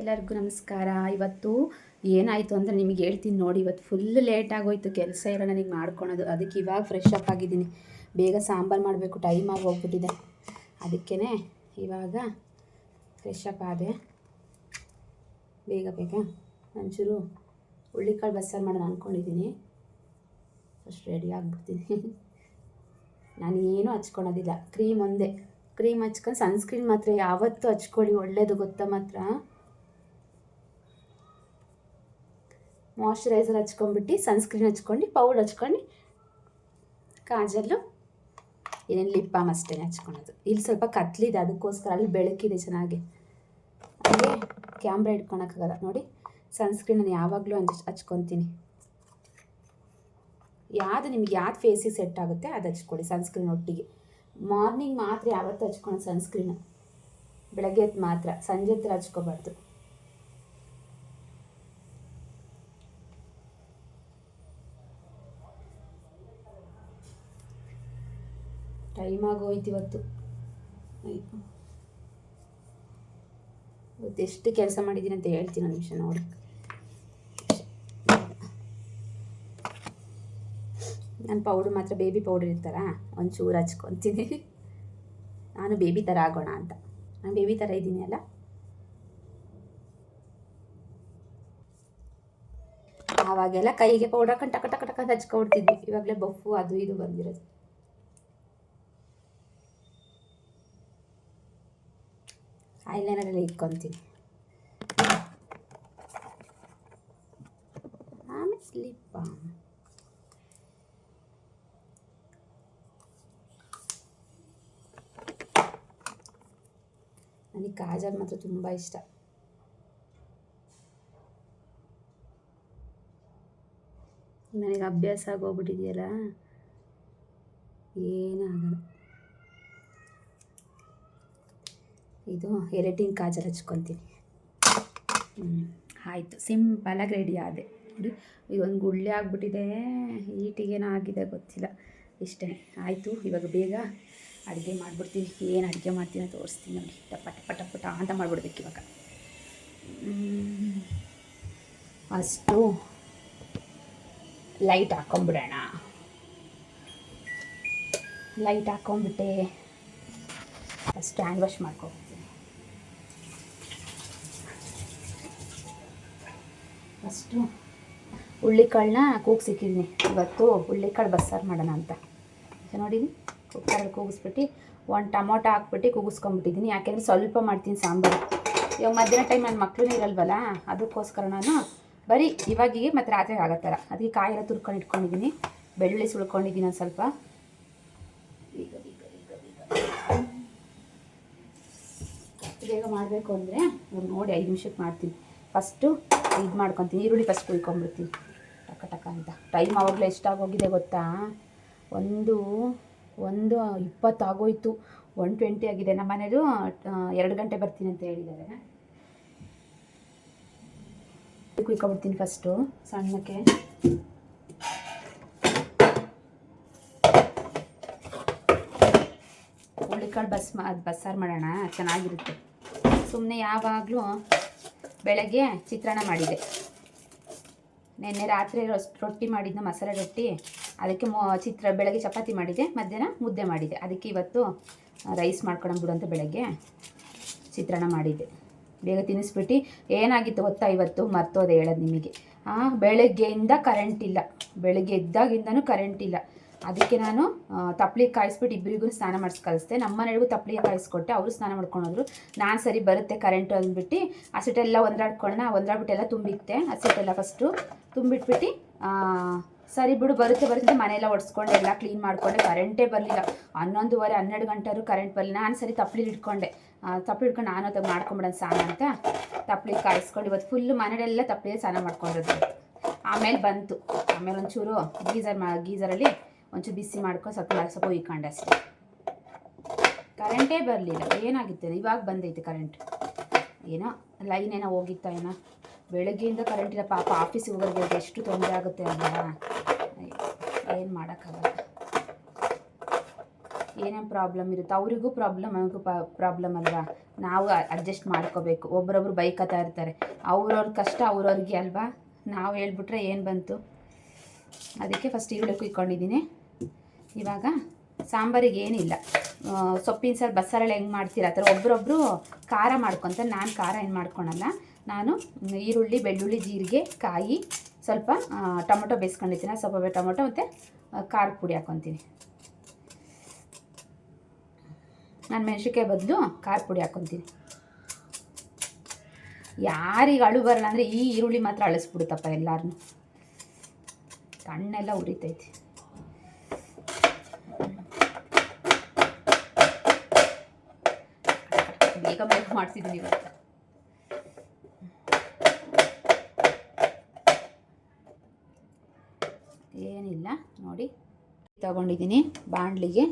ಎಲ್ಲರಿಗೂ ನಮಸ್ಕಾರ. ಇವತ್ತು ಏನಾಯಿತು ಅಂದರೆ ನಿಮಗೆ ಹೇಳ್ತೀನಿ ನೋಡಿ. ಇವತ್ತು ಫುಲ್ ಲೇಟ್ ಆಗೋಯ್ತು, ಕೆಲಸ ಎಲ್ಲ ನನಗೆ ಮಾಡ್ಕೊಳೋದು. ಅದಕ್ಕೆ ಇವಾಗ ಫ್ರೆಶ್ ಅಪ್ ಆಗಿದ್ದೀನಿ. ಬೇಗ ಸಾಂಬಾರು ಮಾಡಬೇಕು, ಟೈಮ್ ಆಗಿ ಹೋಗ್ಬಿಟ್ಟಿದೆ. ಅದಕ್ಕೇ ಇವಾಗ ಫ್ರೆಶ್ ಅಪ್ ಆದೆ. ಬೇಗ ಒಂಚೂರು ಹುಳ್ಳಿಕಾಳು ಬಸ್ಸಾರು ಮಾಡೋಣ ಅಂದ್ಕೊಂಡಿದ್ದೀನಿ. ಫಸ್ಟ್ ರೆಡಿ ಆಗಿಬಿಡ್ತೀನಿ. ನಾನು ಏನೂ ಹಚ್ಕೊಳೋದಿಲ್ಲ, ಕ್ರೀಮ್ ಒಂದೇ. ಕ್ರೀಮ್ ಹಚ್ಕೊಂಡು ಸನ್ಸ್ಕ್ರೀನ್ ಮಾತ್ರ ಯಾವತ್ತೂ ಹಚ್ಕೊಳ್ಳಿ, ಒಳ್ಳೇದು ಗೊತ್ತಾ. ಮಾತ್ರ ಮಾಯ್ಶ್ಚರೈಸರ್ ಹಚ್ಕೊಂಡ್ಬಿಟ್ಟು ಸನ್ಸ್ಕ್ರೀನ್ ಹಚ್ಕೊಂಡು ಪೌಡರ್ ಹಚ್ಕೊಂಡು ಕಾಜಲ್ಲು ಏನೇನು ಲಿಪ್ ಬಾಮ್ ಅಷ್ಟೇ ಹಚ್ಕೊಳೋದು. ಇಲ್ಲಿ ಸ್ವಲ್ಪ ಕತ್ಲಿದೆ, ಅದಕ್ಕೋಸ್ಕರ ಅಲ್ಲಿ ಬೆಳಕಿದೆ ಚೆನ್ನಾಗಿ. ಹಾಗೆ ಕ್ಯಾಮ್ರಾ ಇಟ್ಕೊಳಕ್ಕಾಗಲ್ಲ ನೋಡಿ. ಸನ್ಸ್ಕ್ರೀನ್ ನಾನು ಯಾವಾಗಲೂ ಹಚ್ಕೊತೀನಿ. ನಿಮ್ಗೆ ಯಾವ್ದು ಫೇಸಿಗೆ ಸೆಟ್ ಆಗುತ್ತೆ ಅದು ಹಚ್ಕೊಳ್ಳಿ ಸನ್ಸ್ಕ್ರೀನ್ ಒಟ್ಟಿಗೆ. ಮಾರ್ನಿಂಗ್ ಮಾತ್ರ ಯಾವತ್ತೂ ಹಚ್ಕೊಳ್ಳೋ ಸನ್ಸ್ಕ್ರೀನ್, ಬೆಳಗ್ಗೆ ಹೊತ್ತು ಮಾತ್ರ, ಸಂಜೆ ಹತ್ರ ಹಚ್ಕೋಬಾರ್ದು. ಟೈಮ್ ಆಗೋಯ್ತು ಇವತ್ತು ಎಷ್ಟು ಕೆಲಸ ಮಾಡಿದ್ದೀನಿ ಅಂತ ಹೇಳ್ತೀನಿ ಒಂದು ನಿಮಿಷ ನೋಡಿ. ನಾನು ಪೌಡ್ರ್ ಮಾತ್ರ ಬೇಬಿ ಪೌಡರ್ ಇರ್ತಾರ ಒಂಚೂರು ಹಚ್ಕೊತೀನಿ. ನಾನು ಬೇಬಿ ಥರ ಆಗೋಣ ಅಂತ. ನಾನು ಬೇಬಿ ಥರ ಇದ್ದೀನಿ ಅಲ್ಲ. ಆವಾಗೆಲ್ಲ ಕೈಗೆ ಪೌಡರ್ ಹಾಕೊಂಡು ಟಕ ಟಕ ಟಕ ಹಚ್ಕೊಬಿಡ್ತಿದ್ವಿ. ಇವಾಗಲೇ ಬಫು ಅದು ಇದು ಬಂದಿರೋದು. ಐಲೈನರಲ್ಲಿ ಇಟ್ಕೊತೀನಿ. ಆಮೇಲೆ ಲಿಪ್ ಬಾಮ್. ನನಗೆ ಕಾಜಲ್ ಮಾತ್ರ ತುಂಬ ಇಷ್ಟ. ನನಗೆ ಅಭ್ಯಾಸ ಆಗೋಗ್ಬಿಟ್ಟಿದೆಯಲ್ಲ, ಏನಾಗಲ್ಲ. ಇದು ಎರೆಟಿಂಗ್ ಕಾಜಲ್ ಹಚ್ಕೊತೀನಿ. ಆಯಿತು, ಸಿಂಪಲಾಗಿ ರೆಡಿ ಆದೆ ನೋಡಿ. ಇದೊಂದು ಗುಳ್ಳೆ ಆಗಿಬಿಟ್ಟಿದೆ, ಈಟಿಗೇನೋ ಆಗಿದೆ ಗೊತ್ತಿಲ್ಲ. ಇಷ್ಟೇ ಆಯಿತು. ಇವಾಗ ಬೇಗ ಅಡುಗೆ ಮಾಡಿಬಿಡ್ತೀನಿ. ಏನು ಅಡುಗೆ ಮಾಡ್ತೀನಿ ಅಂತ ತೋರಿಸ್ತೀನಿ ನೋಡಿ. ಟಪ ಅಂತ ಮಾಡಿಬಿಡ್ಬೇಕು ಇವಾಗ. ಅಷ್ಟು ಲೈಟ್ ಹಾಕ್ಕೊಂಬಿಡೋಣ. ಲೈಟ್ ಹಾಕ್ಕೊಂಬಿಟ್ಟೆ ಫಸ್ಟ್ ಹ್ಯಾಂಡ್ ವಾಶ್ ಮಾಡ್ಕೊಳ್ತೀನಿ. ಫಸ್ಟು ಹುಳ್ಳಿಕಾಳನ್ನ ಕೂಗಿಸಿಕ್ಕಿದ್ದೀನಿ. ಇವತ್ತು ಹುಳ್ಳಿಕಾಳು ಬಸ್ಸಾರು ಮಾಡೋಣ ಅಂತ ನೋಡಿದ್ದೀನಿ. ಕುಕ್ಕರಲ್ಲಿ ಕೂಗಿಸ್ಬಿಟ್ಟು ಒಂದು ಟೊಮೊಟೊ ಹಾಕ್ಬಿಟ್ಟು ಕೂಗಿಸ್ಕೊಂಬಿಟ್ಟಿದ್ದೀನಿ. ಯಾಕೆಂದರೆ ಸ್ವಲ್ಪ ಮಾಡ್ತೀನಿ ಸಾಂಬಾರು. ಇವಾಗ ಮಧ್ಯಾಹ್ನ ಟೈಮ್ ನನ್ನ ಮಕ್ಕಳು ಇರಲ್ವಲ್ಲ, ಅದಕ್ಕೋಸ್ಕರ ನಾನು ಬರೀ ಇವಾಗಿಗೆ ಮತ್ತು ರಾತ್ರಿಗೆ ಆಗೋ ಥರ. ಅದಕ್ಕೆ ಕಾಯೆಲ್ಲ ತುರ್ಕೊಂಡು ಇಟ್ಕೊಂಡಿದ್ದೀನಿ. ಬೆಳ್ಳುಳ್ಳಿ ಸುಳ್ಕೊಂಡಿದ್ದೀನಿ ಒಂದು ಸ್ವಲ್ಪ. ಬೇಗ ಮಾಡಬೇಕು ಅಂದರೆ ನೋಡಿ 5 ನಿಮಿಷಕ್ಕೆ ಮಾಡ್ತೀನಿ. ಫಸ್ಟು ಇದು ಮಾಡ್ಕೊತೀನಿ, ಈರುಳ್ಳಿ ಫಸ್ಟ್ ಕುಯ್ಕೊಂಬಿಡ್ತೀನಿ ಟಕ ಟಕ ಅಂತ. ಟೈಮ್ ಆವಾಗಲೇ ಎಷ್ಟಾಗೋಗಿದೆ ಗೊತ್ತಾ? 1:20 ಆಗೋಯ್ತು. 1:20 ಆಗಿದೆ. ನಮ್ಮ ಮನೆಯದು 2 ಗಂಟೆ ಬರ್ತೀನಿ ಅಂತ ಹೇಳಿದ್ದಾರೆ. ಕುಯ್ಕೊಂಬಿಡ್ತೀನಿ ಫಸ್ಟು ಸಣ್ಣಕ್ಕೆ. ಹುಳ್ಳಿಕಾಳು ಬಸ್ಸಾರು ಮಾಡೋಣ, ಚೆನ್ನಾಗಿರುತ್ತೆ. ಸುಮ್ಮನೆ ಯಾವಾಗಲೂ ಬೆಳಗ್ಗೆ ಚಿತ್ರಾನ್ನ ಮಾಡಿದೆ. ನೆನ್ನೆ ರಾತ್ರಿ ರೊಟ್ಟಿ ಮಾಡಿದ್ನ, ಮಸಾಲೆ ರೊಟ್ಟಿ. ಅದಕ್ಕೆ ಬೆಳಗ್ಗೆ ಚಪಾತಿ ಮಾಡಿದೆ, ಮಧ್ಯಾಹ್ನ ಮುದ್ದೆ ಮಾಡಿದೆ. ಅದಕ್ಕೆ ಇವತ್ತು ರೈಸ್ ಮಾಡ್ಕೊಂಡ್ಬಿಡು ಅಂತ ಬೆಳಗ್ಗೆ ಚಿತ್ರಾನ್ನ ಮಾಡಿದ್ದೆ. ಬೇಗ ತಿನ್ನಿಸ್ಬಿಟ್ಟು ಏನಾಗಿತ್ತು ಗೊತ್ತಾ, ಇವತ್ತು ಮರ್ತೋದೆ ಹೇಳೋದು ನಿಮಗೆ. ಬೆಳಗ್ಗೆಯಿಂದ ಕರೆಂಟ್ ಇಲ್ಲ, ಬೆಳಗ್ಗೆ ಎದ್ದಾಗಿಂದನೂ ಕರೆಂಟ್ ಇಲ್ಲ. ಅದಕ್ಕೆ ನಾನು ತಪ್ಪಲಿಗೆ ಕಾಯಿಸ್ಬಿಟ್ಟು ಇಬ್ಬರಿಗೂ ಸ್ನಾನ ಮಾಡಿಸಿ ಕಳಿಸ್ದೆ. ನಮ್ಮ ಮನೆಗೂ ತಪ್ಪಲಿಗೆ ಕಾಯಿಸ್ಕೊಟ್ಟೆ, ಅವರು ಸ್ನಾನ ಮಾಡ್ಕೊಳೋದ್ರು. ನಾನು ಸರಿ ಬರುತ್ತೆ ಕರೆಂಟು ಅಂದ್ಬಿಟ್ಟು ಹಸಿಟ್ಟೆಲ್ಲ ಒಂದ್ರಾಡ್ಬಿಟ್ಟು ಎಲ್ಲ ತುಂಬಿತ್ತೆ. ಹಸಿಟ್ಟೆಲ್ಲ ಫಸ್ಟು ತುಂಬಿಟ್ಬಿಟ್ಟು ಸರಿ ಬಿಡು ಬರುತ್ತೆ ಮನೆಯೆಲ್ಲ ಒಡ್ಸ್ಕೊಂಡು ಎಲ್ಲ ಕ್ಲೀನ್ ಮಾಡಿಕೊಂಡೆ. ಕರೆಂಟೇ ಬರಲಿಲ್ಲ. 11:30 12 ಗಂಟೆವರೆಗೂ ಕರೆಂಟ್ ಬರಲಿಲ್ಲ. ನಾನು ಸರಿ ತಪ್ಪಲಿ ಇಟ್ಕೊಂಡು ನಾನು ಅದು ಮಾಡ್ಕೊಂಬಿಡೋಣ ಸ್ನಾನ ಅಂತ ತಪ್ಪಲಿಗೆ ಕಾಯಿಸ್ಕೊಂಡು ಇವತ್ತು ಫುಲ್ಲು ಮನೆಯೆಲ್ಲ ತಪ್ಪಲಿಗೆ ಸ್ನಾನ ಮಾಡ್ಕೊಂಡಿರೋದು. ಆಮೇಲೆ ಬಂತು. ಆಮೇಲೆ ಒಂಚೂರು ಗೀಝರಲ್ಲಿ ಒಂಚೂರು ಬಿಸಿ ಮಾಡ್ಕೊಂಡು ಸ್ವಲ್ಪ ಉಯ್ಕೊಂಡೆ ಅಷ್ಟೇ. ಕರೆಂಟೇ ಬರಲಿಲ್ಲ. ಏನಾಗಿತ್ತು ಇವಾಗ ಬಂದೈತೆ ಕರೆಂಟ್. ಏನೋ ಲೈನ್ ಏನೋ ಹೋಗಿತ್ತಾ ಏನೋ. ಬೆಳಗ್ಗೆಯಿಂದ ಕರೆಂಟ್ ಇಲ್ಲ ಪಾಪ. ಆಫೀಸಿಗೆ ಹೋಗೋರಿಗೆ ಎಷ್ಟು ತೊಂದರೆ ಆಗುತ್ತೆ ಅಲ್ವಾ, ಏನು ಮಾಡೋಕ್ಕಾಗಲ್ಲ. ಏನೇನು ಪ್ರಾಬ್ಲಮ್ ಇರುತ್ತೆ, ಅವರಿಗೂ ಪ್ರಾಬ್ಲಮ್ ನಮಗೂ ಪ್ರಾಬ್ಲಮ್ ಅಲ್ವಾ. ನಾವು ಅಡ್ಜಸ್ಟ್ ಮಾಡ್ಕೋಬೇಕು. ಒಬ್ರೊಬ್ರು ಬೈಕತ್ತಾ ಇರ್ತಾರೆ, ಅವ್ರವ್ರ ಕಷ್ಟ ಅವ್ರವ್ರಿಗೆ ಅಲ್ವಾ, ನಾವು ಹೇಳ್ಬಿಟ್ರೆ ಏನು ಬಂತು. ಅದಕ್ಕೆ ಫಸ್ಟ್ ಈರುಳ್ಳಿ ಕುಯ್ಕೊಂಡಿದ್ದೀನಿ. ಇವಾಗ ಸಾಂಬಾರಿಗೆ ಏನಿಲ್ಲ, ಸೊಪ್ಪಿನ ಸಾರು ಬಸ್ಸಾರೆಲ್ಲ ಹೆಂಗೆ ಮಾಡ್ತೀರ ಆ ಥರ ಒಬ್ರೊಬ್ರು ಖಾರ ಮಾಡ್ಕೊತಾರೆ. ನಾನು ಖಾರ ಏನು ಮಾಡ್ಕೊಳಲ್ಲ. ನಾನು ಈರುಳ್ಳಿ, ಬೆಳ್ಳುಳ್ಳಿ, ಜೀರಿಗೆ, ಕಾಯಿ, ಸ್ವಲ್ಪ ಟೊಮೊಟೊ ಬೇಯಿಸ್ಕೊಂಡಿರ್ತೀನಿ, ಸ್ವಲ್ಪ ಟೊಮೊಟೊ ಮತ್ತು ಖಾರದ ಪುಡಿ ಹಾಕ್ಕೊತೀನಿ. ನಾನು ಮೆಣಸಿನ್ಕಾಯಿ ಬದಲು ಖಾರದ ಪುಡಿ ಹಾಕ್ಕೊತೀನಿ. ಯಾರಿಗೆ ಅಳು ಬರಲ್ಲ ಅಂದರೆ ಈ ಈರುಳ್ಳಿ ಮಾತ್ರ ಅಳಿಸ್ಬಿಡುತ್ತಪ್ಪ ಎಲ್ಲರೂ. ಕಣ್ಣೆಲ್ಲ ಉರಿತೈತಿ. ಬೇಗ ಬೇಗ ಮಾಡ್ತಿದ್ದೀನಿ ಇವತ್ತು. ಏನಿಲ್ಲ ನೋಡಿ, ತಗೊಂಡಿದ್ದೀನಿ ಬಾಣಲಿಗೆ.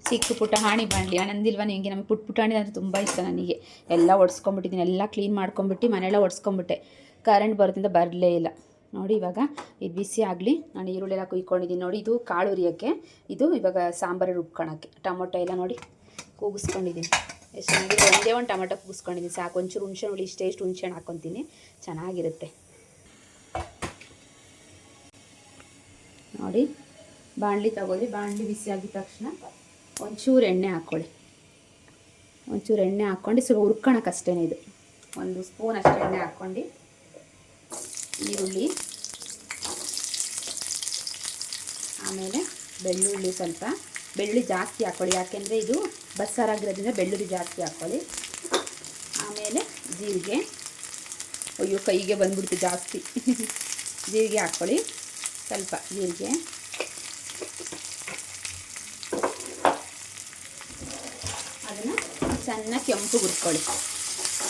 ಚಿಕ್ಕ ಪುಟಾಣಿ ಬಾಣಲಿ ಆನಂದಿಲ್ವ ನಿಮಗೆ? ನಮಗೆ ಪುಟಾಣಿ ಅಂದರೆ ತುಂಬ ಇಷ್ಟ ನನಗೆ. ಎಲ್ಲ ಒಡ್ಸ್ಕೊಂಬಿಟ್ಟಿದ್ದೀನಿ, ಎಲ್ಲ ಕ್ಲೀನ್ ಮಾಡ್ಕೊಂಬಿಟ್ಟು ಮನೆಯೆಲ್ಲ ಒಡ್ಸ್ಕೊಂಬಿಟ್ಟೆ. ಕರೆಂಟ್ ಬರೋದ್ರಿಂದ ಬರಲೇ ಇಲ್ಲ ನೋಡಿ. ಇವಾಗ ಇದು ಬಿಸಿ ಆಗಲಿ. ನಾನು ಈರುಳ್ಳಿ ಎಲ್ಲ ಕುಯ್ಕೊಂಡಿದ್ದೀನಿ ನೋಡಿ. ಇದು ಕಾಳು ಉರಿಯೋಕ್ಕೆ, ಇದು ಇವಾಗ ಸಾಂಬಾರು ರುಬ್ಕೊಳಕ್ಕೆ. ಟೊಮೊಟೊ ಎಲ್ಲ ನೋಡಿ ಕೂಗಿಸ್ಕೊಂಡಿದ್ದೀನಿ. ಎಷ್ಟು ಚೆನ್ನಾಗಿದೆ. ಒಂದೇ ಒಂದು ಟೊಮೊಟೊ ಕೂಗಿಸ್ಕೊಂಡಿದ್ದೀನಿ ಸಾಕು. ಒಂಚೂರು ಹುಣ್ಸೆ ಹುಳಿ, ಇಷ್ಟು ಹುಣ್ಸೆ ಹಣ್ಣು ಹಾಕ್ಕೊತೀನಿ, ಚೆನ್ನಾಗಿರುತ್ತೆ ನೋಡಿ. ಬಾಣಲಿ ತಗೊಳ್ಳಿ. ಬಾಣಲಿ ಬಿಸಿ ಆಗಿದ ತಕ್ಷಣ ಒಂಚೂರು ಎಣ್ಣೆ ಹಾಕ್ಕೊಳ್ಳಿ. ಒಂಚೂರು ಎಣ್ಣೆ ಹಾಕ್ಕೊಂಡು ಸ್ವಲ್ಪ ಹುರ್ಕೊಳಕ್ಕಷ್ಟೇ. ಇದು ಒಂದು ಸ್ಪೂನ್ ಅಷ್ಟು ಎಣ್ಣೆ ಹಾಕ್ಕೊಂಡು ಈರುಳ್ಳಿ, ಆಮೇಲೆ ಬೆಳ್ಳುಳ್ಳಿ, ಸ್ವಲ್ಪ ಬೆಳ್ಳುಳ್ಳಿ ಜಾಸ್ತಿ ಹಾಕ್ಕೊಳ್ಳಿ, ಯಾಕೆಂದರೆ ಇದು ಬಸ್ಸಾರಾಗಿರೋದ್ರಿಂದ ಬೆಳ್ಳುಳ್ಳಿ ಜಾಸ್ತಿ ಹಾಕ್ಕೊಳ್ಳಿ. ಆಮೇಲೆ ಜೀರಿಗೆ, ಅಯ್ಯೋ ಕೈಗೆ ಬಂದ್ಬಿಡ್ತು ಜಾಸ್ತಿ ಜೀರಿಗೆ ಹಾಕ್ಕೊಳ್ಳಿ, ಸ್ವಲ್ಪ ಜೀರಿಗೆ. ಅದನ್ನು ಚೆನ್ನಾಗಿ ಕೆಂಪು ಹುರ್ಕೊಳ್ಳಿ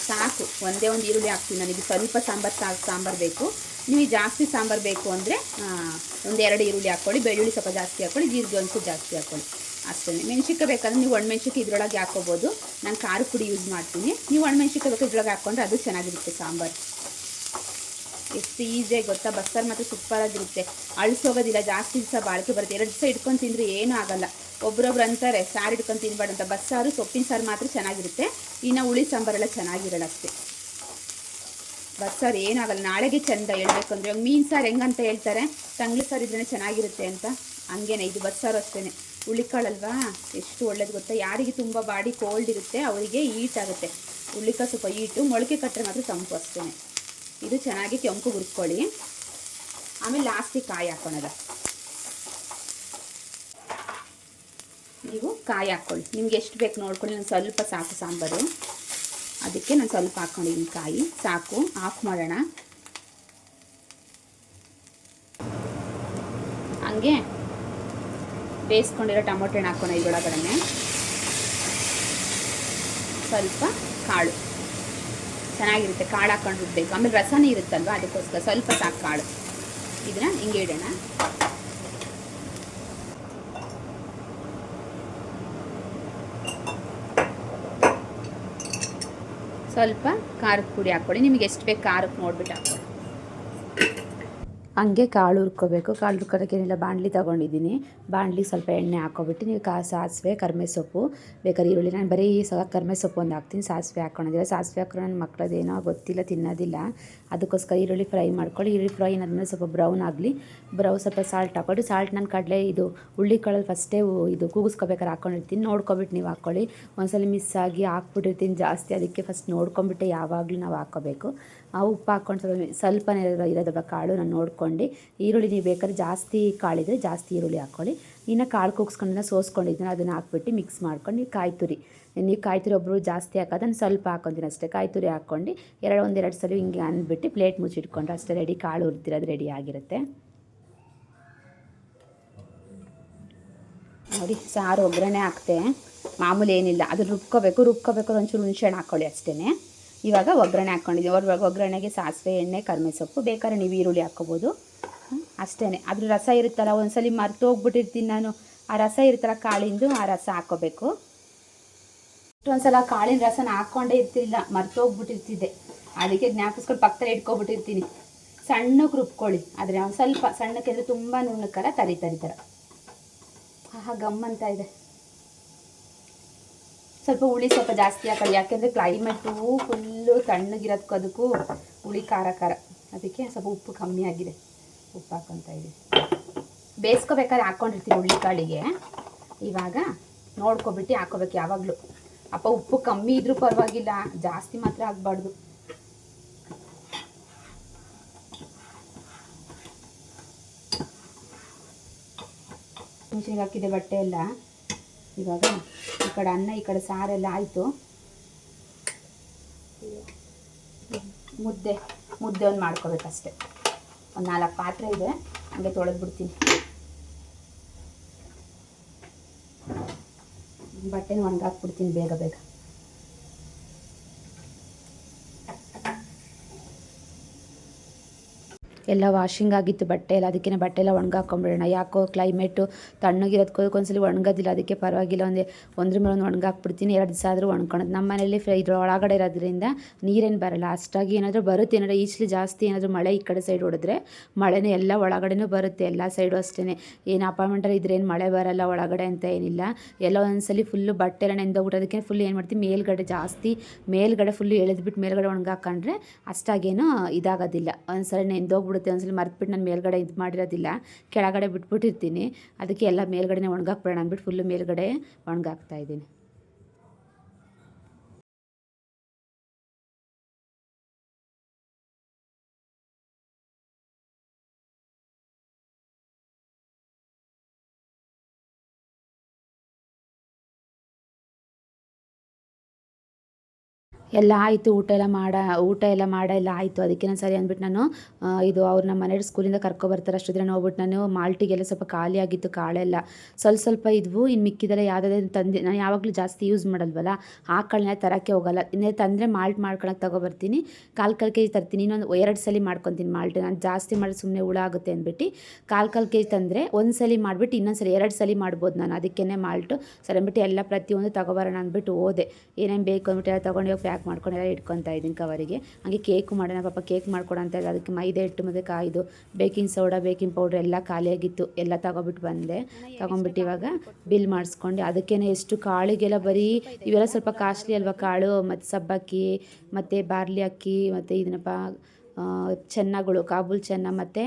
ಸಾಕು. ಒಂದೇ ಒಂದು ಈರುಳ್ಳಿ ಹಾಕ್ತೀನಿ ನನಗೆ. ಸ್ವಲ್ಪ ಸಾಂಬಾರು ಬೇಕು. ನಿಮಗೆ ಜಾಸ್ತಿ ಸಾಂಬಾರು ಬೇಕು ಅಂದರೆ ಒಂದೆರಡು ಈರುಳ್ಳಿ ಹಾಕ್ಕೊಳ್ಳಿ, ಬೆಳ್ಳುಳ್ಳಿ ಸ್ವಲ್ಪ ಜಾಸ್ತಿ ಹಾಕ್ಕೊಳ್ಳಿ, ಜೀರಿಗೆ ಒಂಚೂರು ಜಾಸ್ತಿ ಹಾಕ್ಕೊಳ್ಳಿ ಅಷ್ಟೇ. ಮೆಣಸಿನ್ಕಾಯಿ ಬೇಕಾದ್ರೆ ನೀವು ಒಣಮೆಣ್ಸಿನ್ಕಾಯಿ ಇದ್ರೊಳಗೆ ಹಾಕ್ಕೋಬೋದು. ನಾನು ಖಾರದ ಪುಡಿ ಯೂಸ್ ಮಾಡ್ತೀನಿ. ನೀವು ಒಣಮೆಣ್ಸಿನ್ಕಾಯಿ ಬೇಕಾದ್ರೆ ಇದ್ರೊಳಗೆ ಹಾಕ್ಕೊಂಡ್ರೆ ಅದು ಚೆನ್ನಾಗಿರುತ್ತೆ ಸಾಂಬಾರು. ಎಷ್ಟು ಈಸಿಯಾಗಿ ಗೊತ್ತಾ? ಬಸ್ಸಾರು ಮಾತ್ರ ಸೂಪರಾಗಿರುತ್ತೆ, ಅಳಿಸೋಗೋದಿಲ್ಲ, ಜಾಸ್ತಿ ದಿವಸ ಬಾಳಿಕೆ ಬರುತ್ತೆ. 2 ದಿವಸ ಇಟ್ಕೊಂಡು ತಿಂದರೆ ಏನೂ ಆಗೋಲ್ಲ. ಒಬ್ಬರೊಬ್ರು ಅಂತಾರೆ ಸಾರು ಇಟ್ಕೊಂಡು ತಿನ್ಬಾರ್ದು ಅಂತ. ಬಸ್ಸಾರು ಸೊಪ್ಪಿನ ಸಾರು ಮಾತ್ರ ಚೆನ್ನಾಗಿರುತ್ತೆ, ಇನ್ನು ಹುಳಿ ಸಾಂಬಾರೆಲ್ಲ ಚೆನ್ನಾಗಿರಲ್ಲ ಅಷ್ಟೇ. ಬಸ್ಸಾರು ಏನಾಗಲ್ಲ, ನಾಳೆಗೆ ಚೆಂದ ಹೇಳ್ಬೇಕು ಅಂದರೆ. ಇವಾಗ ಮೀನು ಸಾರು ಹೆಂಗಂತ ಹೇಳ್ತಾರೆ, ತಂಗ್ಳು ಸಾರು ಇದ್ರೇ ಚೆನ್ನಾಗಿರುತ್ತೆ ಅಂತ, ಹಂಗೇನೆ ಇದು ಬಸ್ಸಾರು ಅಷ್ಟೇ. ಹುಳಿಕಾಳಲ್ವಾ, ಎಷ್ಟು ಒಳ್ಳೇದು ಗೊತ್ತಾ? ಯಾರಿಗೆ ತುಂಬ ಬಾಡಿ ಕೋಲ್ಡ್ ಇರುತ್ತೆ ಅವರಿಗೆ ಹೀಟ್ ಆಗುತ್ತೆ. ಹುಳಿಕಾಳು ಸ್ವಲ್ಪ ಹೀಟು, ಮೊಳಕೆ ಕಟ್ಟರೆ ಮಾತ್ರ ತಂಪು ಅಷ್ಟೇ. ಇದು ಚೆನ್ನಾಗಿ ಕೆಂಪು ಹುರ್ಕೊಳ್ಳಿ. ಆಮೇಲೆ ಲಾಸ್ಟಿಗೆ ಕಾಯಿ ಹಾಕ್ಕೊಳೋದ. ನೀವು ಕಾಯಿ ಹಾಕ್ಕೊಳ್ಳಿ, ನಿಮ್ಗೆ ಎಷ್ಟು ಬೇಕು ನೋಡ್ಕೊಳ್ಳಿ. ನಾನು ಸ್ವಲ್ಪ ಸಾಕು ಸಾಂಬಾರು, ಅದಕ್ಕೆ ನಾನು ಸ್ವಲ್ಪ ಹಾಕ್ಕೊಂಡಿದ್ದೀನಿ ಕಾಯಿ ಸಾಕು. ಆಫ್ ಮಾಡೋಣ. ಹಂಗೆ ಬೇಯಿಸ್ಕೊಂಡಿರೋ ಟೊಮೊಟೊ ಹಣ್ಣು ಹಾಕ್ಕೊಂಡು ಇದರೊಳಗಡೆ ಸ್ವಲ್ಪ ಕಾಳು, ಚೆನ್ನಾಗಿರುತ್ತೆ ಕಾಳು ಹಾಕ್ಕೊಂಡು ರುಬ್ಬೇಕು. ಆಮೇಲೆ ರಸನೇ ಇರುತ್ತಲ್ವ, ಅದಕ್ಕೋಸ್ಕರ ಸ್ವಲ್ಪ ಸಾಕು ಕಾಳು. ಇದನ್ನ ಹಿಂಗೆ ಇಡೋಣ. ಸ್ವಲ್ಪ ಖಾರದ ಪುಡಿ ಹಾಕ್ಕೊಳ್ಳಿ, ನಿಮಗೆ ಎಷ್ಟು ಬೇಕು ಖಾರಕ್ಕೆ ನೋಡ್ಬಿಟ್ಟು ಹಾಕ್ಕೊಳ್ಳಿ. ಹಂಗೆ ಕಾಳು ಹುರ್ಕೋಬೇಕು. ಕಾಳು ಹುರ್ಕೋದಕ್ಕೆ ಏನಿಲ್ಲ, ಬಾಣಲಿ ತೊಗೊಂಡಿದ್ದೀನಿ. ಬಾಣಲಿ ಸ್ವಲ್ಪ ಎಣ್ಣೆ ಹಾಕ್ಕೊಬಿಟ್ಟು ನೀವು ಸಾಸಿವೆ, ಕರ್ಮೆ ಸೊಪ್ಪು, ಬೇಕಾದ್ರೆ ಈರುಳ್ಳಿ. ನಾನು ಬರೀ ಕರ್ಮೆ ಸೊಪ್ಪು ಒಂದು ಹಾಕ್ತೀನಿ, ಸಾಸಿವೆ ಹಾಕ್ಕೊಂಡಿದ್ದೆ. ಸಾಸಿವೆ ಹಾಕಿದ್ರೆ ನನ್ನ ಮಕ್ಕಳದೇನೋ ಗೊತ್ತಿಲ್ಲ, ತಿನ್ನೋದಿಲ್ಲ. ಅದಕ್ಕೋಸ್ಕರ ಈರುಳ್ಳಿ ಫ್ರೈ ಮಾಡ್ಕೊಳ್ಳಿ. ಈರುಳ್ಳಿ ಫ್ರೈ ಆದಮೇಲೆ ಸ್ವಲ್ಪ ಬ್ರೌನ್ ಆಗಲಿ. ಸ್ವಲ್ಪ ಸಾಲ್ಟ್ ಹಾಕ್ಕೊಂಡು, ಸಾಲ್ಟ್ ನಾನು ಕಡಲೆ ಇದು ಹುಳ್ಳಿ ಕಾಳಲ್ಲಿ ಫಸ್ಟೇ ಇದು ಕೂಗಿಸ್ಕೋಬೇಕಾದ್ರೆ ಹಾಕ್ಕೊಂಡಿರ್ತೀನಿ, ನೋಡ್ಕೊಬಿಟ್ಟು ನೀವು ಹಾಕ್ಕೊಳ್ಳಿ. ಒಂದ್ಸಲ ಮಿಸ್ ಆಗಿ ಹಾಕ್ಬಿಟ್ಟಿರ್ತೀನಿ ಜಾಸ್ತಿ, ಅದಕ್ಕೆ ಫಸ್ಟ್ ನೋಡ್ಕೊಂಬಿಟ್ಟೆ ಯಾವಾಗಲೂ ನಾವು ಹಾಕ್ಕೋಬೇಕು. ಉಪ್ಪು ಹಾಕ್ಕೊಂಡು ಸ್ವಲ್ಪನೇ ಇರೋದಲ್ಲ ಕಾಳು, ನಾನು ನೋಡ್ಕೊಂಡು. ಈರುಳ್ಳಿ ನೀವು ಬೇಕಾದ್ರೆ ಜಾಸ್ತಿ ಕಾಳಿದ್ರೆ ಜಾಸ್ತಿ ಈರುಳ್ಳಿ ಹಾಕ್ಕೊಳ್ಳಿ. ಇನ್ನು ಕಾಳು ಕೂಗಿಸ್ಕೊಂಡಿದ್ದನ್ನ ಸೋಸ್ಕೊಂಡಿದ್ದೀನಿ, ಅದನ್ನು ಹಾಕ್ಬಿಟ್ಟು ಮಿಕ್ಸ್ ಮಾಡ್ಕೊಂಡು ನೀವು ಕಾಯಿ ತುರಿ ಒಬ್ಬರು ಜಾಸ್ತಿ ಹಾಕೋದು, ನಾನು ಸ್ವಲ್ಪ ಹಾಕ್ಕೊತೀನಿ ಅಷ್ಟೇ. ಕಾಯಿ ತುರಿ ಹಾಕ್ಕೊಂಡು ಒಂದೆರಡು ಸಲ ಹಿಂಗೆ ಅಂದ್ಬಿಟ್ಟು ಪ್ಲೇಟ್ ಮುಚ್ಚಿಟ್ಕೊಂಡ್ರೆ ಅಷ್ಟೇ ರೆಡಿ. ಕಾಳು ಹುರಿದಿರೋದು ರೆಡಿ ಆಗಿರುತ್ತೆ ನೋಡಿ. ಸಾರು ಒಗ್ಗರಣೆ ಹಾಕ್ತೆ, ಮಾಮೂಲಿ ಏನಿಲ್ಲ, ಅದು ರುಬ್ಕೋಬೇಕು. ಒಂಚೂರು ಹುಣಸೆ ಹಣ್ಣು ಹಾಕ್ಕೊಳ್ಳಿ ಅಷ್ಟೇ. ಇವಾಗ ಒಗ್ಗರಣೆ ಹಾಕ್ಕೊಂಡಿದ್ದೀವಿ. ಒಗ್ಗರಣೆಗೆ ಸಾಸಿವೆ, ಎಣ್ಣೆ, ಕರ್ಮೆ ಸೊಪ್ಪು, ಬೇಕಾದ್ರೆ ನೀವು ಈರುಳ್ಳಿ ಹಾಕ್ಕೋಬೋದು ಅಷ್ಟೇ. ಅದ್ರ ರಸ ಇರುತ್ತಲ್ಲ, ಒಂದ್ಸಲ ಮರ್ತು ಹೋಗ್ಬಿಟ್ಟಿರ್ತೀನಿ ನಾನು. ಆ ರಸ ಇರುತ್ತಲ್ಲ ಕಾಳಿಂದು, ಆ ರಸ ಹಾಕ್ಕೋಬೇಕು. ಒಂದ್ಸಲ ಕಾಳಿನ ರಸನ ಹಾಕ್ಕೊಂಡೇ ಇರ್ತಿಲ್ಲ, ಮರ್ತು ಹೋಗ್ಬಿಟ್ಟಿರ್ತಿದ್ದೆ. ಅದಕ್ಕೆ ಜ್ಞಾಪಿಸ್ಕೊಂಡು ಪಕ್ಕದಲ್ಲಿ ಇಟ್ಕೊಬಿಟ್ಟಿರ್ತೀನಿ. ಸಣ್ಣಕ್ಕೆ ರುಬ್ಕೊಳ್ಳಿ, ಆದರೆ ಒಂದು ಸ್ವಲ್ಪ ಸಣ್ಣಕ್ಕೆ ಅಂದರೆ ತುಂಬ ನುಣ್ಣಕ್ಕಲ್ಲ, ತರಿ ಥರ. ಗಮ್ ಅಂತ ಇದೆ. ಸ್ವಲ್ಪ ಹುಳಿ ಸ್ವಲ್ಪ ಜಾಸ್ತಿ ಹಾಕೊಳ್ಳಿ, ಯಾಕೆಂದರೆ ಕ್ಲೈಮೇಟು ಫುಲ್ಲು ತಣ್ಣಗಿರೋದಕ್ಕೂ ಅದಕ್ಕೂ ಹುಳಿ ಖಾರ ಖಾರ, ಅದಕ್ಕೆ ಸ್ವಲ್ಪ ಉಪ್ಪು ಕಮ್ಮಿ ಆಗಿದೆ, ಉಪ್ಪು ಹಾಕ್ಕೊತಾ ಇದ್ದೀವಿ. ಬೇಯಿಸ್ಕೋಬೇಕಾದ್ರೆ ಹಾಕ್ಕೊಂಡಿರ್ತೀವಿ ಹುಳ್ಳಿಕಾಳಿಗೆ, ಇವಾಗ ನೋಡ್ಕೊಬಿಟ್ಟು ಹಾಕೋಬೇಕು ಯಾವಾಗಲೂ. ಅಪ್ಪ ಉಪ್ಪು ಕಮ್ಮಿ ಇದ್ರೂ ಪರವಾಗಿಲ್ಲ, ಜಾಸ್ತಿ ಮಾತ್ರ ಆಗಬಾರ್ದು. ಮಿಷಿನ್ಗೆ ಹಾಕಿದೆ ಬಟ್ಟೆ ಎಲ್ಲ. ಇವಾಗ ಈ ಕಡೆ ಅನ್ನ ಈ ಕಡೆ ಸಾರೆಲ್ಲ ಆಯಿತು. ಮುದ್ದೆ ಒಂದು ಮಾಡ್ಕೋಬೇಕಷ್ಟೆ. ಒಂದು 4 ಪಾತ್ರೆ ಇದೆ, ಹಂಗೆ ತೊಳೆದ್ಬಿಡ್ತೀನಿ. ಬಟ್ಟೆನ ಒಣಗಾಕ್ಬಿಡ್ತೀನಿ ಬೇಗ ಬೇಗ. ಎಲ್ಲ ವಾಷಿಂಗ್ ಆಗಿತ್ತು ಬಟ್ಟೆ ಎಲ್ಲ, ಅದಕ್ಕೆ ಬಟ್ಟೆ ಎಲ್ಲ ಒಣಗಾಕೊಂಬಿಡೋಣ. ಯಾಕೋ ಕ್ಲೈಮೇಟು ತಣ್ಣಗಿರೋದಕ್ಕೆ ಒಂದ್ಸಲಿ ಒಣಗೋದಿಲ್ಲ, ಅದಕ್ಕೆ ಪರವಾಗಿಲ್ಲ ಒಂದ್ರ ಮೇಲೆ ಒಂದು ಒಣಗಾಕ್ಬಿಡ್ತೀನಿ. 2 ದಿವಸ ಆದರೂ ಒಣ್ಕೊಳೋದು. ನಮ್ಮ ಮನೇಲಿ ಇದ್ರ ಒಳಗಡೆ ಇರೋದ್ರಿಂದ ನೀರೇನು ಬರೋಲ್ಲ ಅಷ್ಟಾಗಿ. ಏನಾದರೂ ಬರುತ್ತೆ, ಏನಾದರೂ ಈಚಲು ಜಾಸ್ತಿ ಏನಾದರೂ ಮಳೆ ಈ ಕಡೆ ಸೈಡ್ ಹೊಡೆದ್ರೆ ಮಳೆನೇ ಎಲ್ಲ ಒಳಗಡೆನೂ ಬರುತ್ತೆ, ಎಲ್ಲ ಸೈಡು ಅಷ್ಟೇ. ಏನು ಅಪಾರ್ಟ್ಮೆಂಟಲ್ಲಿ ಇದ್ರೆ ಏನು ಮಳೆ ಬರೋಲ್ಲ ಒಳಗಡೆ ಅಂತ ಏನಿಲ್ಲ. ಎಲ್ಲ ಒಂದ್ಸಲಿ ಫುಲ್ಲು ಬಟ್ಟೆ ಎಲ್ಲ ನೆಂದೋಗ್ಬಿಟ್ಟೋದಕ್ಕೆ ಫುಲ್ ಏನು ಮಾಡ್ತೀವಿ, ಮೇಲ್ಗಡೆ ಫುಲ್ಲು ಎಳೆದ್ಬಿಟ್ಟು ಮೇಲ್ಗಡೆ ಒಣಗಾಕೊಂಡ್ರೆ ಅಷ್ಟಾಗೇನು ಇದಾಗೋದಿಲ್ಲ. ಒಂದ್ಸಲ ನೆಂದೋಗ್ಬಿಡುತ್ತೆ, ಒಂದ್ಸಲ ಮರ್ತ್ಬಿಟ್ಟು ನಾನು ಮೇಲ್ಗಡೆ ಇದು ಮಾಡಿರೋದಿಲ್ಲ, ಕೆಳಗಡೆ ಬಿಟ್ಬಿಟ್ಟಿರ್ತೀನಿ. ಅದಕ್ಕೆ ಎಲ್ಲ ಮೇಲ್ಗಡೆ ಒಣಗಾಕ್ಬಿಡೋಣ ಅಂದ್ಬಿಟ್ಟು ಫುಲ್ಲು ಮೇಲ್ಗಡೆ ಒಣಗಾಕ್ತಾ ಇದ್ದೀನಿ. ಎಲ್ಲ ಆಯಿತು, ಊಟ ಎಲ್ಲ ಎಲ್ಲ ಆಯಿತು. ಅದಕ್ಕೆ ನಾನು ಸರಿ ಅಂದ್ಬಿಟ್ಟು ನಾನು ಇದು ಅವ್ರು ನಮ್ಮ ಮನೆಯವ್ರು ಸ್ಕೂಲಿಂದ ಕರ್ಕೊಬರ್ತಾರೆ ಅಷ್ಟೊತ್ತಿಗೆ ಹೋಗ್ಬಿಟ್ಟು ನಾನು ಮಾಲ್ಟಿಗೆಲ್ಲ ಸ್ವಲ್ಪ ಖಾಲಿ ಆಗಿತ್ತು ಕಾಳೆಲ್ಲ, ಸ್ವಲ್ಪ ಇದ್ವು. ಇನ್ನು ಮಿಕ್ಕಿದೆಲ್ಲ ಯಾವುದಾದ್ರು ತಂದು, ನಾನು ಯಾವಾಗಲೂ ಜಾಸ್ತಿ ಯೂಸ್ ಮಾಡಲ್ವಲ್ಲ, ಆ ಕಾಳನ್ನ ತರೋಕ್ಕೆ ಹೋಗಲ್ಲ. ಇನ್ನೇ ತಂದರೆ ಮಾಲ್ಟ್ ಮಾಡ್ಕೊಳಕ್ಕೆ ತೊಗೊಬರ್ತೀನಿ, 1/4 kg ತರ್ತೀನಿ. ಇನ್ನೊಂದು 2 ಸಲ ಮಾಡ್ಕೊತೀನಿ ಮಾಲ್ಟ್. ನಾನು ಜಾಸ್ತಿ ಮಾಡಿ ಸುಮ್ಮನೆ ಹುಳ ಆಗುತ್ತೆ ಅಂದ್ಬಿಟ್ಟು 1/4 kg ತಂದರೆ ಒಂದು ಸಲ ಮಾಡಿಬಿಟ್ಟು ಇನ್ನೊಂದು 2 ಸಲ ಮಾಡ್ಬೋದು ನಾನು. ಅದಕ್ಕೇ ಮಾಲ್ಟು ಸರಿ ಅಂದ್ಬಿಟ್ಟು ಎಲ್ಲ ಪ್ರತಿಯೊಂದು ತೊಗೊಬರೋಣ ಅಂದ್ಬಿಟ್ಟು ಹೋದೆ. ಏನೇನು ಬೇಕು ಅಂದ್ಬಿಟ್ಟು ಎಲ್ಲ ತೊಗೊಂಡು ಹೋಗಿ ಪ್ಯಾಕ್ ಮಾಡ್ಕೊಂಡೆಲ್ಲ ಇಟ್ಕೊತಾ ಇದ್ದೀನಿ ಕವರಿಗೆ. ಹಾಗೆ ಕೇಕು ಮಾಡೋಣ, ಪಾಪ ಕೇಕ್ ಮಾಡ್ಕೊಡಂತ ಇಲ್ಲ, ಅದಕ್ಕೆ ಮೈದೆ ಹಿಟ್ಟು ಮತ್ತು ಕಾಯ್ದು ಬೇಕಿಂಗ್ ಸೋಡಾ ಬೇಕಿಂಗ್ ಪೌಡ್ರ್ ಎಲ್ಲ ಖಾಲಿಯಾಗಿತ್ತು, ಎಲ್ಲ ತೊಗೊಬಿಟ್ಟು ಬಂದೆ. ತೊಗೊಂಬಿಟ್ಟು ಇವಾಗ ಬಿಲ್ ಮಾಡಿಸ್ಕೊಂಡು, ಅದಕ್ಕೇನೆ ಎಷ್ಟು ಕಾಳಿಗೆಲ್ಲ ಬರೀ ಇವೆಲ್ಲ ಸ್ವಲ್ಪ ಕಾಸ್ಟ್ಲಿ ಅಲ್ವಾ ಕಾಳು, ಮತ್ತು ಸಬ್ಬಕ್ಕಿ ಮತ್ತು ಬಾರ್ಲಿ ಅಕ್ಕಿ ಮತ್ತು ಇದನ್ನಪ್ಪ ಚೆನ್ನಗಳು, ಕಾಬೂಲ್ ಚೆನ್ನ, ಮತ್ತು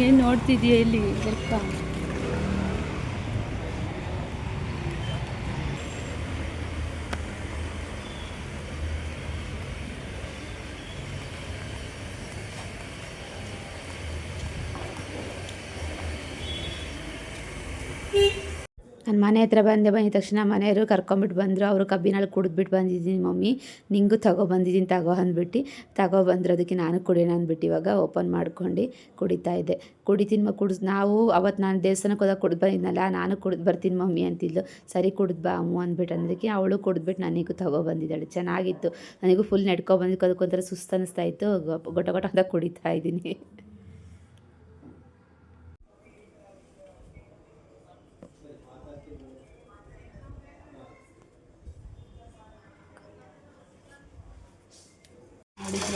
ಏನು ನೋಡ್ತಿದೀಯ ಇಲ್ಲಿ ಸ್ವಲ್ಪ ನಾನು ಮನೆ ಹತ್ರ ಬಂದ ತಕ್ಷಣ ಮನೆಯವರು ಕರ್ಕೊಂಬಿಟ್ಟು ಬಂದರು. ಅವರು ಕಬ್ಬಿನಲ್ಲಿ ಕುಡಿದ್ಬಿಟ್ಟು ಬಂದಿದ್ದೀನಿ ಮಮ್ಮಿ, ನಿಂಗೂ ಬಂದಿದ್ದೀನಿ ತಗೋ ಅಂದ್ಬಿಟ್ಟು ತಗೊಬಂದ್ರು. ಅದಕ್ಕೆ ನಾನು ಕುಡಿಯೋಣ ಅಂದ್ಬಿಟ್ಟು ಇವಾಗ ಓಪನ್ ಮಾಡ್ಕೊಂಡು ಕುಡಿತಾ ಇದ್ದೆ. ಕುಡಿತೀನಿ ನಾವು ಅವತ್ತು ನಾನು ದೇವಸ್ಥಾನಕ್ಕೆ ಹೋದಾಗ ಕುಡಿದು ಬಂದಿದ್ನಲ್ಲ, ನಾನು ಕುಡಿದು ಬರ್ತೀನಿ ಮಮ್ಮಿ ಅಂತಿದ್ಲು. ಸರಿ ಕುಡಿದು ಬಾ ಅಮ್ಮ ಅಂದ್ಬಿಟ್ಟು ಅಂದಕ್ಕೆ ಅವಳು ಕುಡಿದ್ಬಿಟ್ಟು ನನಗೂ ಬಂದಿದ್ದಾಳೆ. ಚೆನ್ನಾಗಿತ್ತು, ನನಗೂ ಫುಲ್ ನೆಡ್ಕೊಬಂದಿದ್ದು, ಅದಕ್ಕೊಂಥರ ಸುಸ್ತು ಅನ್ನಿಸ್ತಾ ಇತ್ತು. ಗೊಟ ಅಂತ ಕುಡಿತಾ ಇದ್ದೀನಿ.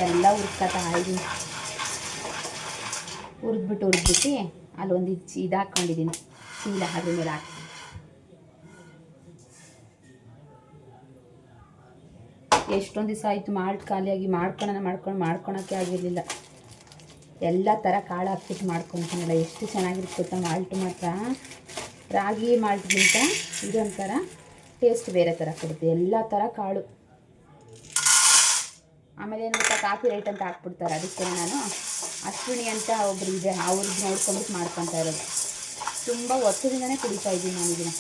ಎಲ್ಲ ಹುರ್ಕೊತಾ ಇದ್ದೀನಿ. ಹುರಿದ್ಬಿಟ್ಟು ಅಲ್ಲೊಂದು ಇದು ಹಾಕ್ಕೊಂಡಿದ್ದೀನಿ, ಚೀಲ, ಅದ್ರ ಮೇಲೆ ಹಾಕಿ. ಎಷ್ಟೊಂದು ದಿವಸ ಆಯಿತು ಮಾಲ್ಟ್ ಖಾಲಿಯಾಗಿ, ಮಾಡ್ಕೊಳಕ್ಕೆ ಆಗಿರಲಿಲ್ಲ. ಎಲ್ಲ ಥರ ಕಾಳು ಹಾಕ್ಬಿಟ್ಟು ಮಾಡ್ಕೊತೀನಲ್ಲ, ಎಷ್ಟು ಚೆನ್ನಾಗಿರುತ್ತೆ ಗೊತ್ತಾ ಮಾಲ್ಟ್ ಮಾತ್ರ. ರಾಗಿ ಮಾಲ್ಟ್ಗಿಂತ ಇದೊಂಥರ ಟೇಸ್ಟ್ ಬೇರೆ ಥರ ಕೊಡುತ್ತೆ, ಎಲ್ಲ ಥರ ಕಾಳು. ಆಮೇಲೆ ಏನು ಗೊತ್ತಾ, ಕಾಫಿ ರೈಟ್ ಅಂತ ಹಾಕ್ಬಿಡ್ತಾರೆ, ಅದಕ್ಕೆ ನಾನು ಅಶ್ವಿನಿ ಅಂತ ಒಬ್ರು ಇದೆ, ಅವ್ರಿಗೆ ನೋಡ್ಕೊಂಡ್ಬಿಟ್ಟು ಮಾಡ್ಕೊತಾ ಇರೋದು. ತುಂಬ ವರ್ಷದಿಂದನೇ ಕುಡಿತಾ ಇದ್ದೀನಿ ನಾನು ಇದನ್ನು.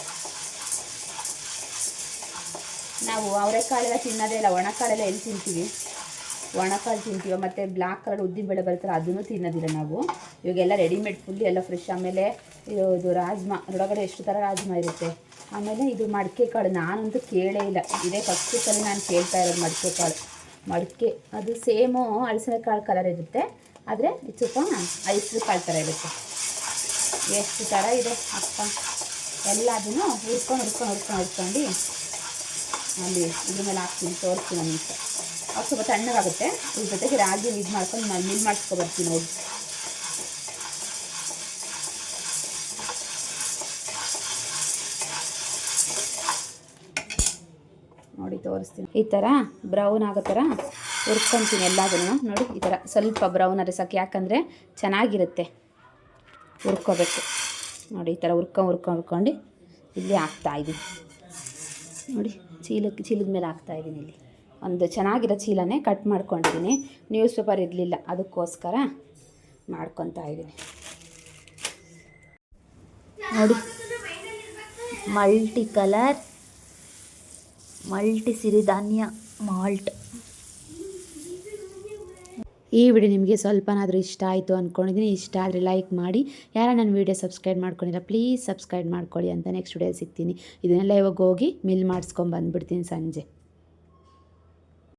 ನಾವು ಅವರೆಕಾಳೆಲ್ಲ ತಿನ್ನೋದೇ ಇಲ್ಲ, ಒಣಕಾಳೆಲ್ಲ ಎಲ್ಲಿ ತಿಂತೀವಿ, ಒಣಕಾಳು ತಿಂತೀವಿ. ಮತ್ತು ಬ್ಲ್ಯಾಕ್ ಕಲರ್ ಉದ್ದಿನಬೇಳೆ ಬರ್ತಾರೆ, ಅದನ್ನು ತಿನ್ನೋದಿಲ್ಲ ನಾವು. ಇವಾಗೆಲ್ಲ ರೆಡಿಮೇಡ್ ಫುಲ್ ಎಲ್ಲ ಫ್ರೆಶ್. ಆಮೇಲೆ ಇದು ರಾಜ್ಮಾ, ಅದರೊಳಗಡೆ ಎಷ್ಟು ಥರ ರಾಜ್ಮಾ ಇರುತ್ತೆ. ಆಮೇಲೆ ಇದು ಮಡಿಕೆ ಕಾಳು, ನಾನಂತೂ ಕೇಳೇ ಇಲ್ಲ, ಇದೇ ಫಸ್ಟ್ ಸಲ ನಾನು ಕೇಳ್ತಾ ಇರೋದು ಮಡಿಕೆ ಕಾಳು. ಮಡಿಕೆ ಅದು ಸೇಮು ಅಳಸಂದೆ ಕಾಳು ಕಲರ್ ಇರುತ್ತೆ, ಆದರೆ ಇದು ಸ್ವಲ್ಪ ಐಸ್ರು ಕಾಳು ಥರ ಇರುತ್ತೆ. ಎಷ್ಟು ಥರ ಇದೆ ಅಪ್ಪ, ಎಲ್ಲದನ್ನು ಹುರ್ಕೊಂಡು ಅಲ್ಲಿ ಇದ್ರ ಮೇಲೆ ಹಾಕ್ತೀನಿ, ತೋರಿಸ್ತೀನಿ ಒಂದು ನಿಮಿಷ. ಅವಾಗ ಸ್ವಲ್ಪ ತಣ್ಣಗಾಗುತ್ತೆ. ಇದ್ರ ಜೊತೆಗೆ ರಾಗಿ ಇದು ಮಾಡ್ಕೊಂಡು ನಾನು ಮಿಲ್ ಮಾಡಿಸ್ಕೊಬರ್ತೀನಿ ನೋಡಿ. ತೋರಿಸ್ತೀನಿ. ಈ ಥರ ಬ್ರೌನ್ ಆಗೋ ಥರ ಹುರ್ಕೊತೀನಿ ಎಲ್ಲದನ್ನು. ನೋಡಿ ಈ ಥರ ಸ್ವಲ್ಪ ಬ್ರೌನ್ ಆದರೆ ಸಾಕು, ಯಾಕಂದರೆ ಚೆನ್ನಾಗಿರುತ್ತೆ ಹುರ್ಕೋಬೇಕು. ನೋಡಿ ಈ ಥರ ಹುರ್ಕೊಂಡು ಇಲ್ಲಿ ಹಾಕ್ತಾಯಿದ್ದೀನಿ. ನೋಡಿ ಚೀಲದ ಮೇಲೆ ಹಾಕ್ತಾಯಿದ್ದೀನಿ. ಇಲ್ಲಿ ಒಂದು ಚೆನ್ನಾಗಿರೋ ಚೀಲನೇ ಕಟ್ ಮಾಡ್ಕೊಂಡಿದ್ದೀನಿ. ನ್ಯೂಸ್ ಪೇಪರ್ ಇರಲಿಲ್ಲ, ಅದಕ್ಕೋಸ್ಕರ ಮಾಡ್ಕೊತಾ ಇದ್ದೀನಿ. ನೋಡಿ ಮಲ್ಟಿ ಕಲರ್ ಮಲ್ಟಿ ಸಿರಿಧಾನ್ಯ ಮಾಲ್ಟ್. ಈ ವಿಡಿಯೋ ನಿಮಗೆ ಸ್ವಲ್ಪನಾದರೂ ಇಷ್ಟ ಆಯಿತು ಅಂದ್ಕೊಂಡಿದ್ದೀನಿ. ಇಷ್ಟ ಆದರೆ ಲೈಕ್ ಮಾಡಿ. ಯಾರು ನನ್ನ ವೀಡಿಯೋ ಸಬ್ಸ್ಕ್ರೈಬ್ ಮಾಡ್ಕೊಂಡಿಲ್ಲ ಪ್ಲೀಸ್ ಸಬ್ಸ್ಕ್ರೈಬ್ ಮಾಡ್ಕೊಳ್ಳಿ ಅಂತ ನೆಕ್ಸ್ಟ್ ವಿಡಿಯೋ ಸಿಗ್ತೀನಿ. ಇದನ್ನೆಲ್ಲ ಇವಾಗ ಹೋಗಿ ಮಿಲ್ ಮಾಡಿಸ್ಕೊಂಡು ಬಂದುಬಿಡ್ತೀನಿ ಸಂಜೆ.